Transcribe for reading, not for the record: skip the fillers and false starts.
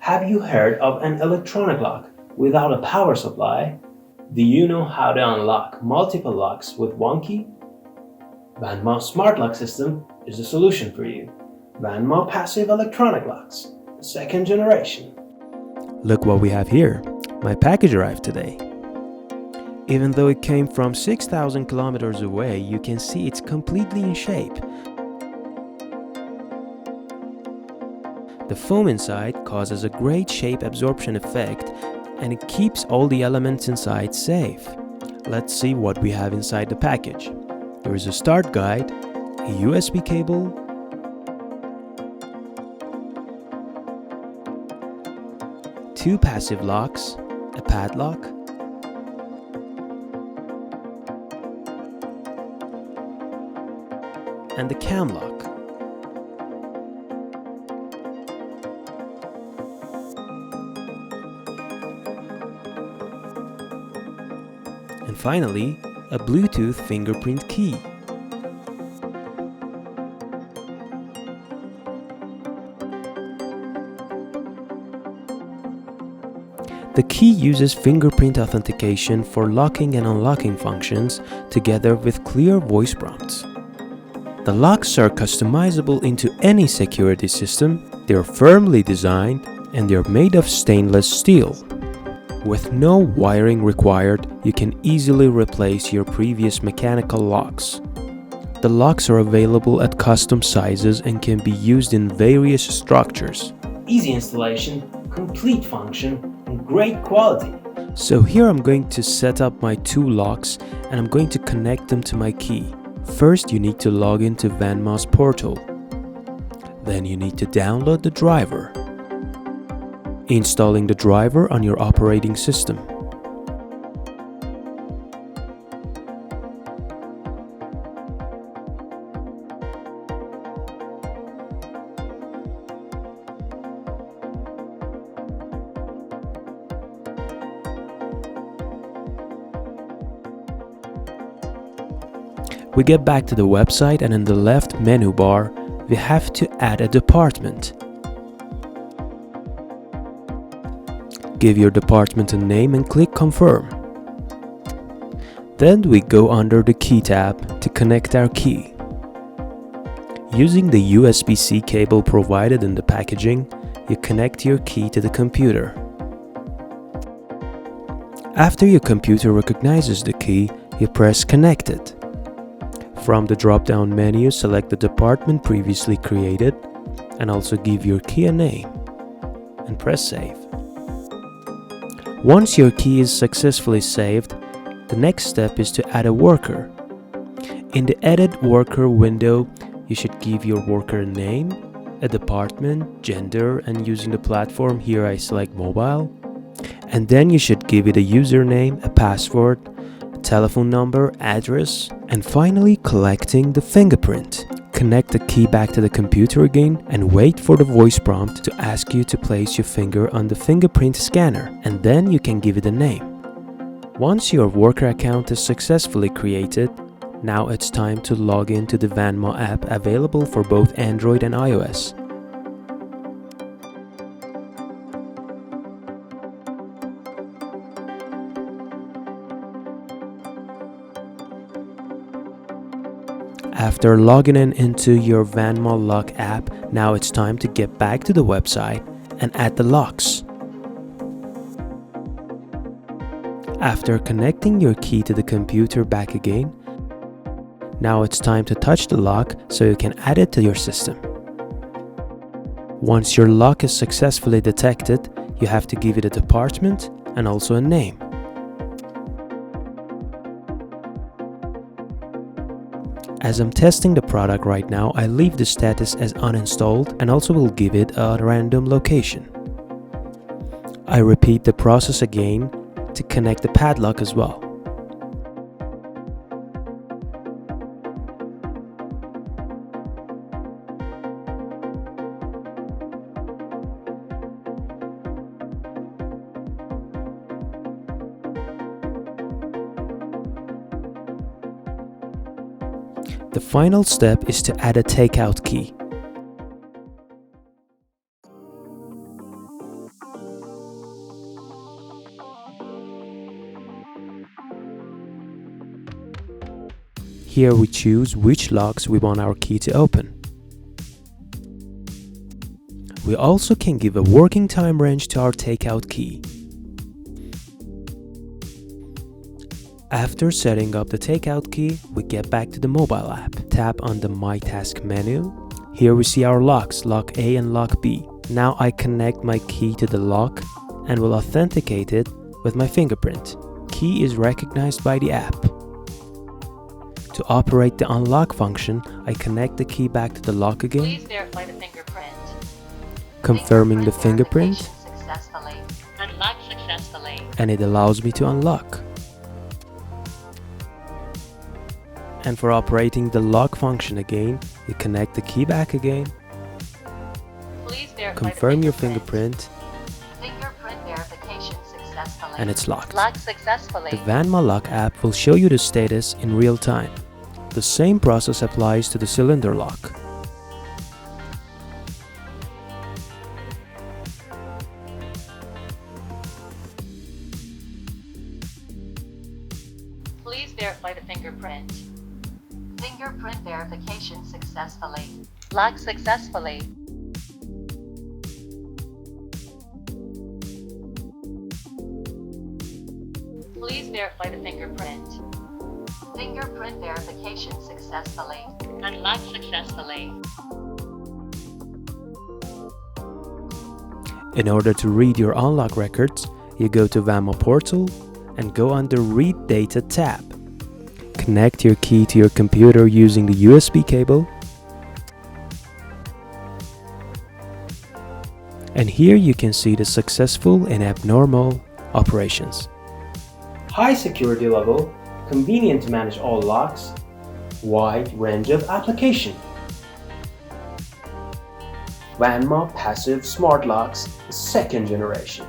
Have you heard of an electronic lock without a power supply? Do you know how to unlock multiple locks with one key? Vanma Smart Lock System is the solution for you. Vanma Passive Electronic Locks, the second generation. Look what we have here. My package arrived today. Even though it came from 6,000 kilometers away, you can see it's completely in shape. The foam inside causes a great shape absorption effect, and it keeps all the elements inside safe. Let's see what we have inside the package. There is a start guide, a USB cable, two passive locks, a padlock, and the cam lock. And finally, a Bluetooth fingerprint key. The key uses fingerprint authentication for locking and unlocking functions together with clear voice prompts. The locks are customizable into any security system, they are firmly designed, and they are made of stainless steel. With no wiring required, you can easily replace your previous mechanical locks. The locks are available at custom sizes and can be used in various structures. Easy installation, complete function, and great quality. So here I'm going to set up my two locks and I'm going to connect them to my key. First, you need to log into Vanma's portal. Then you need to download the driver. Installing the driver on your operating system. We get back to the website, and in the left menu bar, we have to add a department. Give your department a name and click confirm. Then we go under the key tab to connect our key. Using the USB-C cable provided in the packaging, you connect your key to the computer. After your computer recognizes the key, you press connect it. From the drop-down menu, select the department previously created and also give your key a name and press save. Once your key is successfully saved, the next step is to add a worker. In the Edit Worker window, you should give your worker a name, a department, gender, and using the platform, here I select mobile. And then you should give it a username, a password, a telephone number, address, and finally collecting the fingerprint. Connect the key back to the computer again and wait for the voice prompt to ask you to place your finger on the fingerprint scanner, and then you can give it a name. Once your worker account is successfully created, now it's time to log into the Vanma app available for both Android and iOS. After logging in into your Vanma Lock app, now it's time to get back to the website and add the locks. After connecting your key to the computer back again, now it's time to touch the lock so you can add it to your system. Once your lock is successfully detected, you have to give it a department and also a name. As I'm testing the product right now, I leave the status as uninstalled and also will give it a random location. I repeat the process again to connect the padlock as well. The final step is to add a takeout key. Here we choose which locks we want our key to open. We also can give a working time range to our takeout key. After setting up the takeout key, we get back to the mobile app. Tap on the My Task menu. Here we see our locks, lock A and lock B. Now I connect my key to the lock and will authenticate it with my fingerprint. Key is recognized by the app. To operate the unlock function, I connect the key back to the lock again. Please verify the fingerprint. Confirming the fingerprint, Successfully. Unlock successfully. and it allows me to unlock. And for operating the lock function again, you connect the key back again, Please verify confirm the your fingerprint, Fingerprint verification successfully. and it's locked. Locked successfully. The Vanma lock app will show you the status in real time. The same process applies to the cylinder lock. Please verify the fingerprint. Fingerprint verification successfully. Locked successfully. Please verify the fingerprint. Fingerprint verification successfully. Unlocked successfully. In order to read your unlock records, you go to Vanma portal and go under Read Data tab. Connect your key to your computer using the USB cable. And here you can see the successful and abnormal operations. High security level, convenient to manage all locks, wide range of application. Vanma passive smart locks, second generation.